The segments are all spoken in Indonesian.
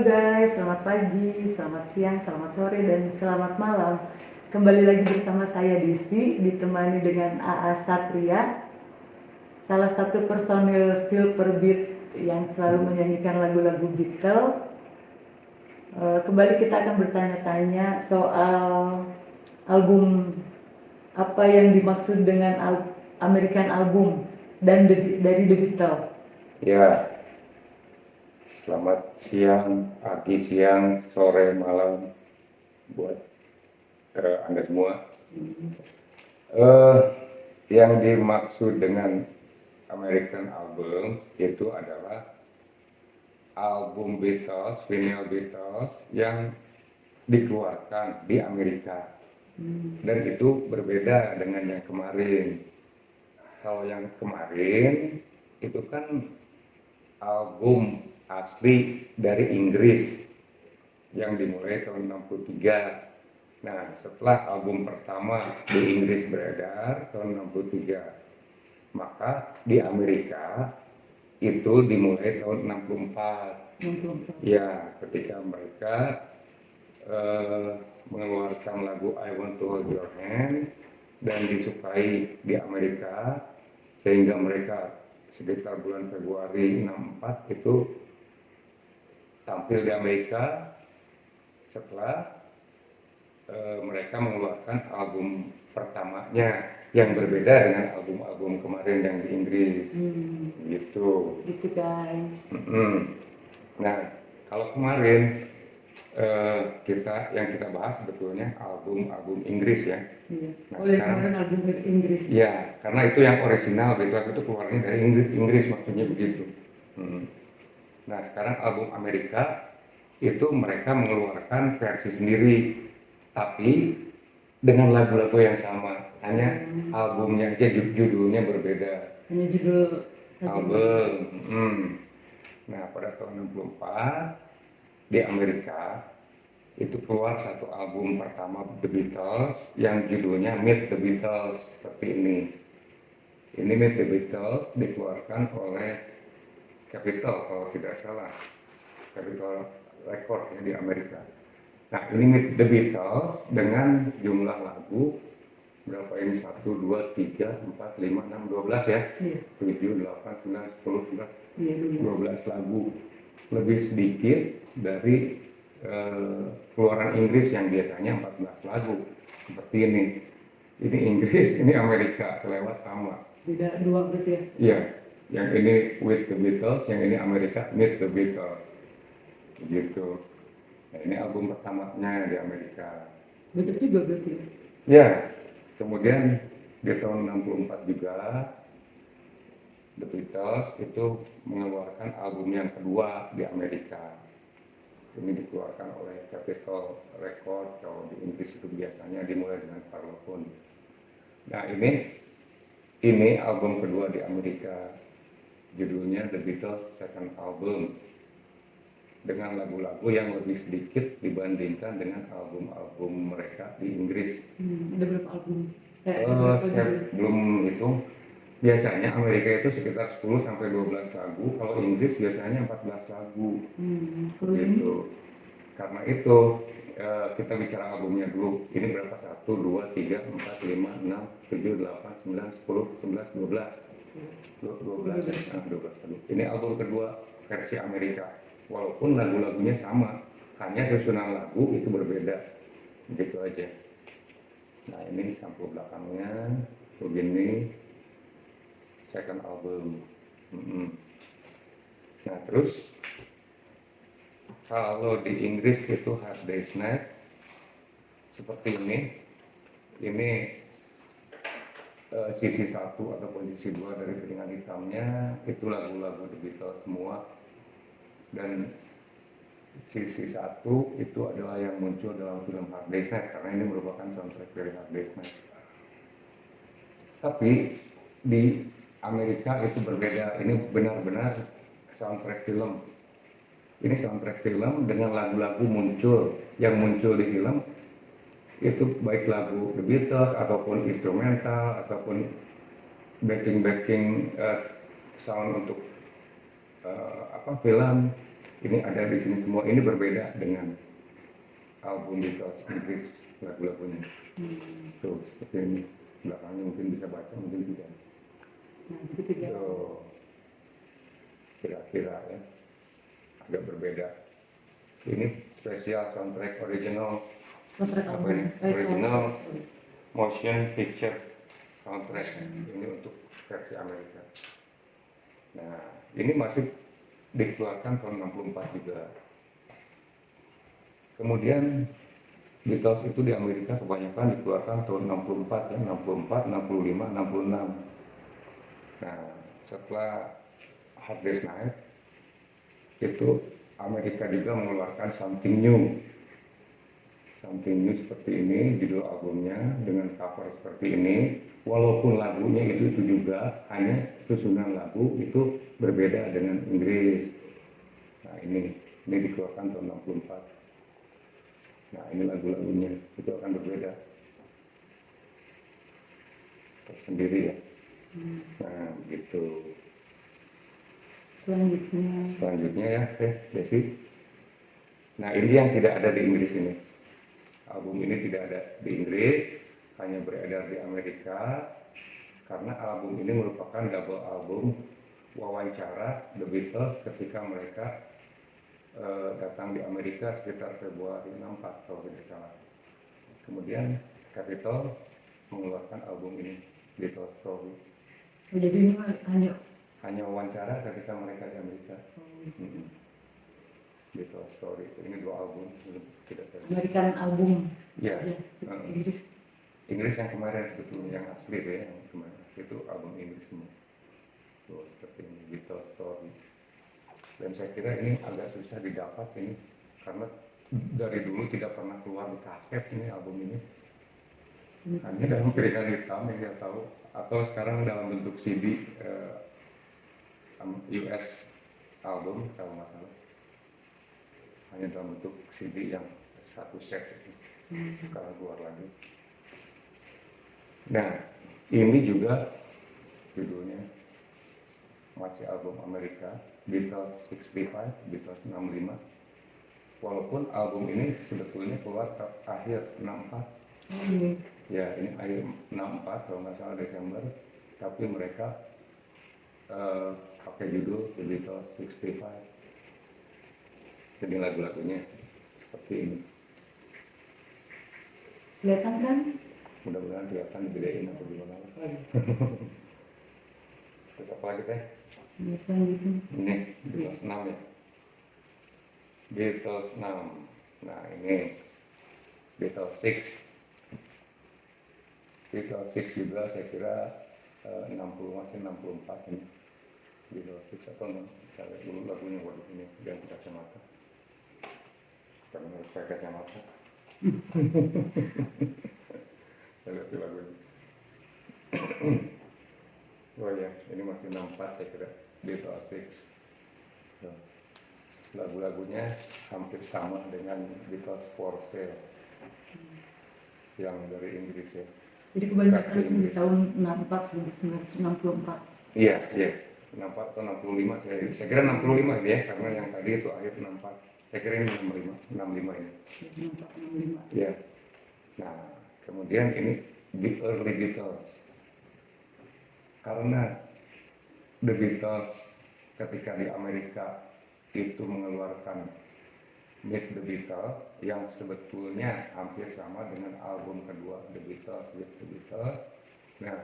guys, selamat pagi, selamat siang, selamat sore, dan selamat malam. Kembali lagi bersama saya Desi, ditemani dengan AA Satria, salah satu personil Silver Beat yang selalu menyanyikan lagu-lagu Beatles. Kembali kita akan bertanya-tanya soal album, apa yang dimaksud dengan American Album dan dari The Beatles. Ya, selamat siang, pagi, siang, sore, malam buat Anda semua. Yang dimaksud dengan American Album itu adalah album Beatles, vinyl Beatles yang dikeluarkan di Amerika. Dan itu berbeda dengan yang kemarin. Kalau yang kemarin itu kan album asli dari Inggris yang dimulai tahun 63. Nah, setelah album pertama di Inggris beredar tahun 63, maka di Amerika itu dimulai tahun 64. Ya, ketika mereka mengeluarkan lagu I Want to Hold Your Hand dan disukai di Amerika, sehingga mereka sekitar bulan Februari 64 itu tampil di Amerika setelah mereka mengeluarkan album pertamanya yang berbeda dengan album-album kemarin yang di Inggris. Gitu guys. Nah, kalau kemarin yang kita bahas sebetulnya album Inggris ya. Iya. Nah, kemarin album Inggris. Ya, karena itu yang orisinal, Beatles itu keluarnya dari Inggris maksudnya begitu. Nah, sekarang album Amerika itu mereka mengeluarkan versi sendiri, tapi dengan lagu-lagu yang sama, hanya albumnya aja judulnya berbeda. Hanya judul saja. Album. Nah, pada tahun 64 di Amerika itu keluar satu album pertama The Beatles yang judulnya Meet the Beatles seperti ini. Ini Meet the Beatles dikeluarkan oleh Capitol kalau tidak salah, Capitol Record ya, di Amerika. Nah, ini Meet the Beatles dengan jumlah lagu berapa ini? 1, 2, 3, 4, 5, 6, 12 ya? Iya. 7, 8, 9, 10, 11, Iya, 12 lagu. Lebih sedikit dari keluaran Inggris yang biasanya 14 lagu seperti ini. Ini Inggris, ini Amerika, selewat sama. Beda dua berarti ya? Iya, yang ini With the Beatles, yang ini Amerika Meet the Beatles. Begitu. Nah, ini album pertamanya di Amerika. Banyak juga berarti ya? Ya, kemudian di tahun 64 juga The Beatles itu mengeluarkan album yang kedua di Amerika. Ini dikeluarkan oleh Capitol Record, kalau di Inggris itu biasanya dimulai dengan Parlophone. Nah, ini album kedua di Amerika, judulnya The Beatles Second Album, dengan lagu-lagu yang lebih sedikit dibandingkan dengan album-album mereka di Inggris. Ada berapa album? Saya belum hitung. Biasanya Amerika itu sekitar 10 sampai 12 lagu, kalau Inggris biasanya 14 lagu. Gitu. Karena itu kita bicara albumnya dulu. Ini berapa? 1, 2, 3, 4, 5, 6, 7, 8, 9, 10, 11, 12. 12 lagu. Ini album kedua versi Amerika. Walaupun lagu-lagunya sama, hanya susunan lagu itu berbeda. Begitu aja. Nah, ini sampul belakangnya begini. Second album. Nah, terus kalau di Inggris itu Hard Day's Night seperti ini. Ini sisi 1 ataupun sisi 2 dari piringan hitamnya itu lagu-lagu The Beatles semua, dan sisi 1 itu adalah yang muncul dalam film Hard Day's Night, karena ini merupakan soundtrack dari Hard Day's Night. Tapi di Amerika itu berbeda, ini benar-benar soundtrack film. Ini soundtrack film dengan lagu-lagu yang muncul di film itu, baik lagu The Beatles ataupun instrumental ataupun backing sound untuk film Ini ada di sini semua. Ini berbeda dengan album Beatles Inggris lagu-lagunya. Tuh seperti ini. Belakangnya mungkin bisa baca, mungkin tidak. Nah, begitu ya. Tuh, kira-kira ya agak berbeda. Ini spesial soundtrack original Kontrak apa album. ini? Original motion picture soundtrack. Ini untuk versi Amerika. Nah, ini masih dikeluarkan tahun 64 juga. Kemudian Beatles itu di Amerika kebanyakan dikeluarkan tahun 64 ya, 64, 65, 66. Nah, setelah Hard Day's Night itu Amerika juga mengeluarkan Something New. Something New seperti ini judul albumnya dengan cover seperti ini. Walaupun lagunya itu juga hanya susunan lagu itu berbeda dengan Inggris. Nah ini dikeluarkan tahun 64. Nah ini lagu-lagunya itu akan berbeda tersendiri ya. Nah gitu. Selanjutnya ya, Desi. Nah ini yang tidak ada di Inggris ini. Album ini tidak ada di Inggris, hanya beredar di Amerika karena album ini merupakan double album wawancara The Beatles ketika mereka datang di Amerika sekitar Februari 64 kalau tidak salah. Kemudian Capitol mengeluarkan album ini, Beatles Story. Jadi ini hanya wawancara ketika mereka di Amerika. Beatles Story. Ini 2 album tidak ada. American album. Ya. Inggris. Inggris yang kemarin sebetulnya yang asli ya, yang kemarin itu album Inggris semua. Tuh seperti ini Beatles Story. Dan saya kira ini agak susah didapat ini karena dari dulu tidak pernah keluar di kaset ini album ini. Hanya dalam piringan hitam yang saya tahu atau sekarang dalam bentuk CD US album kalau nggak salah. Hanya dalam bentuk CD yang satu set itu. Sekarang keluar lagi. Nah, ini juga judulnya masih album Amerika, Beatles 65, Beatles 65. Walaupun album ini sebetulnya keluar akhir 64. Ya, ini akhir 64 kalau nggak salah Desember. Tapi mereka pakai judul The Beatles 65. Jadi lagu-lagunya seperti ini. Kelihatan kan? Mudah-mudahan kelihatan dibedain atau gimana. Terus apa lagi teh? Selanjutnya. Ini Beatles 6 ya. Beatles 6. Nah ini Beatles 6. Beatles 6 juga saya kira 60 masih 64 ini. Beatles 6 atau saya lihat dulu lagunya buat ini ganti kacamata. Karena harus pakai kacamata. Saya lihat di lagunya. Oh ya, ini masih 64 saya kira. Beatles 6. Lagu-lagunya hampir sama dengan Beatles for Sale yang dari Inggris ya. Jadi kebanyakan di tahun 64 sampai 1964. Iya, 64 atau 65 saya kira 65 ini ya, karena yang tadi itu akhir 64. Saya kira ini 65 ini. 64, 65. Ya. Nah, kemudian ini The Early Beatles. Karena The Beatles ketika di Amerika itu mengeluarkan Meet the Beatles yang sebetulnya hampir sama dengan album kedua The Beatles with the Beatles. Nah,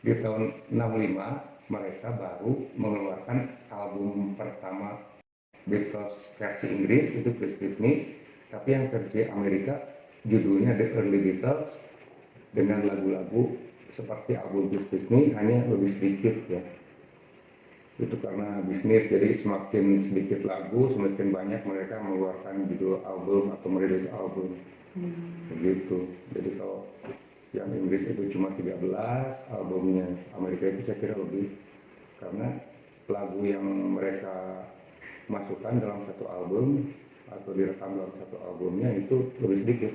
di tahun 65 mereka baru mengeluarkan album pertama Beatles versi Inggris itu Chris Disney, tapi yang versi Amerika judulnya The Early Beatles dengan lagu-lagu seperti album Chris Disney hanya lebih sedikit ya. Itu karena bisnis, jadi semakin sedikit lagu semakin banyak mereka mengeluarkan judul album atau merilis album. Begitu. Jadi kalau yang Inggris itu cuma 13, albumnya Amerika itu saya kira lebih, karena lagu yang mereka masukkan dalam satu album atau direkam dalam satu albumnya itu lebih sedikit.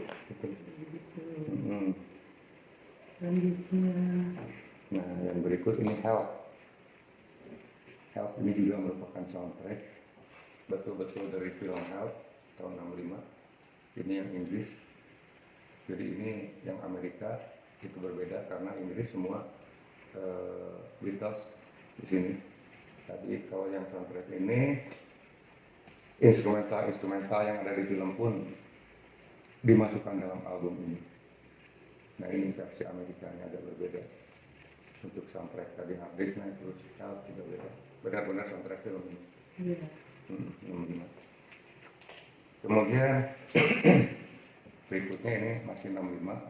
Nah, yang berikut ini Help. Help ini juga merupakan soundtrack betul-betul dari film Help tahun 65. Ini yang Inggris. Jadi ini yang Amerika itu berbeda karena Inggris semua Beatles di sini. Tapi kalau yang soundtrack ini instrumental yang ada di film pun dimasukkan dalam album ini. Nah ini versi Amerikanya agak berbeda. Untuk soundtrack tadi Hard Day's Night terus Help juga beda. Benar-benar soundtrack film ini. Iya. Kemudian berikutnya ini masih 65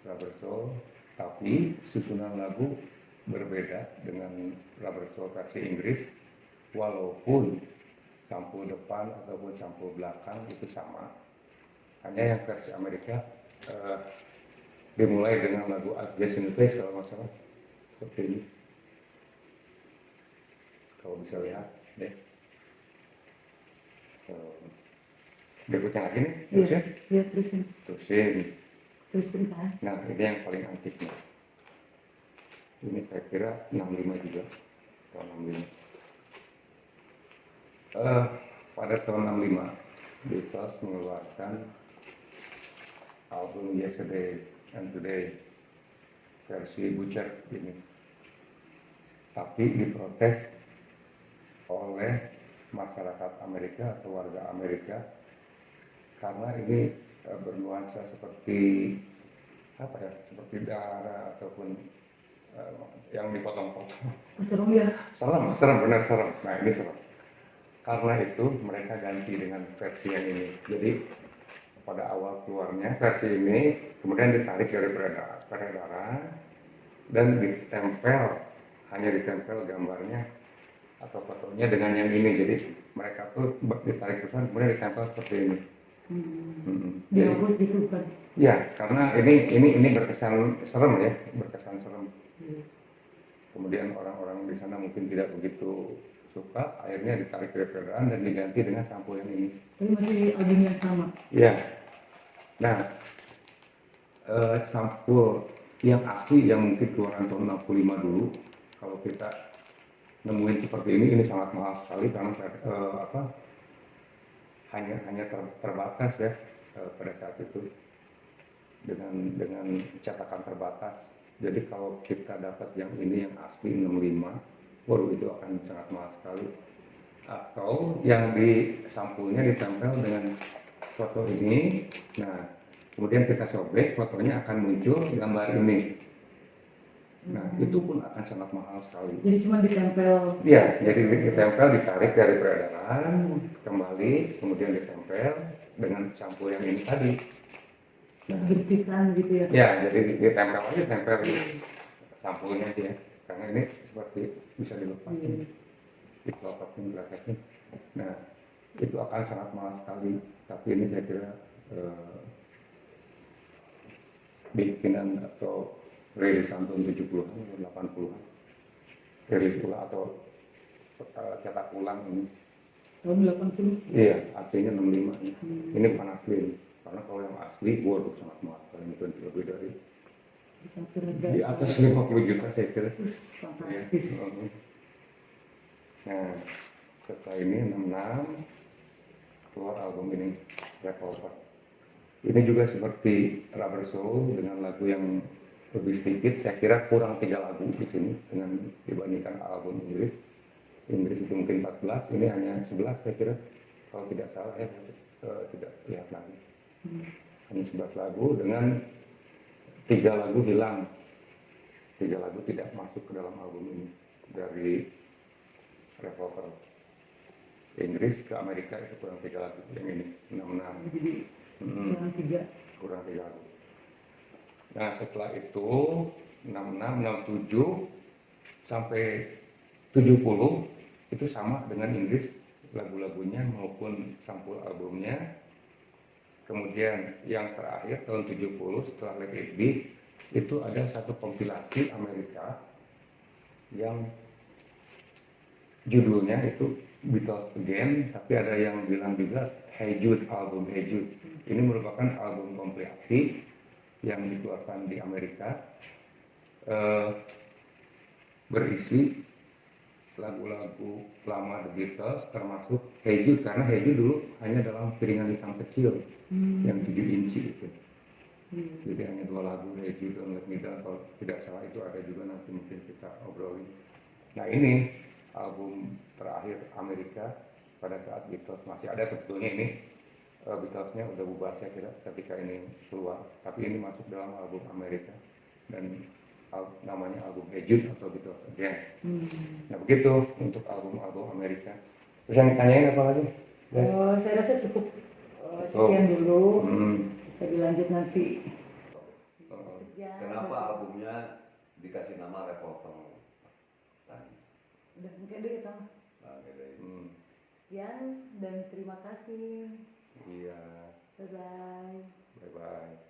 Rubber Soul, tapi susunan lagu berbeda dengan Rubber Soul versi Inggris, walaupun sampul depan ataupun sampul belakang itu sama. Hanya yang versi Amerika dimulai dengan lagu Just in the Face kalau nggak salah, seperti ini. Kalau bisa lihat deh. Berikutnya lagi nih, terusin. Iya, terusin. Terusin kan? Nah, ini yang paling antik nih. Ini saya kira 65 juga, tahun 65. Pada tahun 65, Beatles mengeluarkan album Yesterday and Today versi Butcher ini. Tapi diprotes oleh masyarakat Amerika atau warga Amerika karena ini bernuansa seperti apa ya, seperti darah ataupun yang dipotong-potong. Serem ya? Benar serem. Nah ini serem. Karena itu mereka ganti dengan versi yang ini. Jadi pada awal keluarnya versi ini kemudian ditarik dari peredaran dan hanya ditempel gambarnya atau fotonya dengan yang ini. Jadi mereka tuh ditarik pesan kemudian ditempel seperti ini. Dihapus gitu kan? Ya, karena ini berkesan serem ya, berkesan serem. Kemudian orang-orang di sana mungkin tidak begitu suka, akhirnya ditarik dari peredaran dan diganti dengan sampul yang ini. Tapi masih album yang sama? Ya. Nah, sampul yang asli yang mungkin keluaran tahun 65 dulu, kalau kita nemuin seperti ini sangat mahal sekali karena hanya terbatas ya pada saat itu dengan cetakan terbatas. Jadi kalau kita dapat yang ini yang asli 65, baru itu akan sangat mahal sekali. Atau yang di sampulnya ditempel dengan foto ini, nah kemudian kita sobek, fotonya akan muncul gambar ini. Nah itu pun akan sangat mahal sekali. Jadi cuma ditempel? Iya, jadi ditempel, ditarik dari peredaran, kembali, kemudian ditempel dengan sampul yang ini tadi. Bersihkan gitu ya? Ya, jadi ditempel aja, tempel di sampulnya aja, karena ini seperti bisa dilepasin, dikelotokin belakangnya. Nah, itu akan sangat mahal sekali, tapi ini saya kira bikinan atau rilisan tahun 70-an atau 80-an, rilis ulang atau cetak ulang ini. Tahun 80? Iya, aslinya 65 ya. Ini bukan asli ini. Karena kalau yang asli, waduh sangat mahal. Mungkin lebih dari di atas 50 juta saya kira. Fantastis. Ya. Nah, setelah ini 66 keluar album ini, Revolver. Ini juga seperti Rubber Soul dengan lagu yang lebih sedikit. Saya kira kurang 3 lagu di sini dengan dibandingkan album Inggris. Inggris itu mungkin 14, ini hanya 11 saya kira. Kalau tidak salah ya, tidak lihat lagi. Hanya 11 lagu dengan 3 lagu hilang. 3 lagu tidak masuk ke dalam album ini dari Revolver. Inggris ke Amerika itu kurang 3 lagu, yang ini 66. Jadi kurang 3 lagu. Nah setelah itu 66, 67 sampai 70 itu sama dengan Inggris, lagu-lagunya maupun sampul albumnya. Kemudian yang terakhir tahun 70 setelah Let It Be itu ada satu kompilasi Amerika yang judulnya itu Beatles Again, tapi ada yang bilang juga Hey Jude, album Hey Jude. Ini merupakan album kompilasi yang dikeluarkan di Amerika, berisi lagu-lagu lama The Beatles termasuk Hey Jude, karena Hey Jude dulu hanya dalam piringan hitam kecil yang 7 inci itu. Jadi hanya 2 lagu, Hey Jude dan Let Me Down, kalau tidak salah itu ada juga, nanti mungkin kita obrolin. Nah ini album terakhir Amerika pada saat Beatles masih ada. Sebetulnya ini Beatlesnya udah bubar saya kira ketika ini keluar, tapi ini masuk dalam album Amerika dan namanya album Hey Jude atau Beatles Again. Nah begitu untuk album-album Amerika. Terus yang ditanyain apa lagi? Saya rasa cukup sekian dulu. Hmm. Bisa dilanjut nanti. Sekian. Kenapa albumnya dikasih nama Revolver? Udah mungkin deh kita. Sekian dan terima kasih. Iya. Bye bye. Bye bye.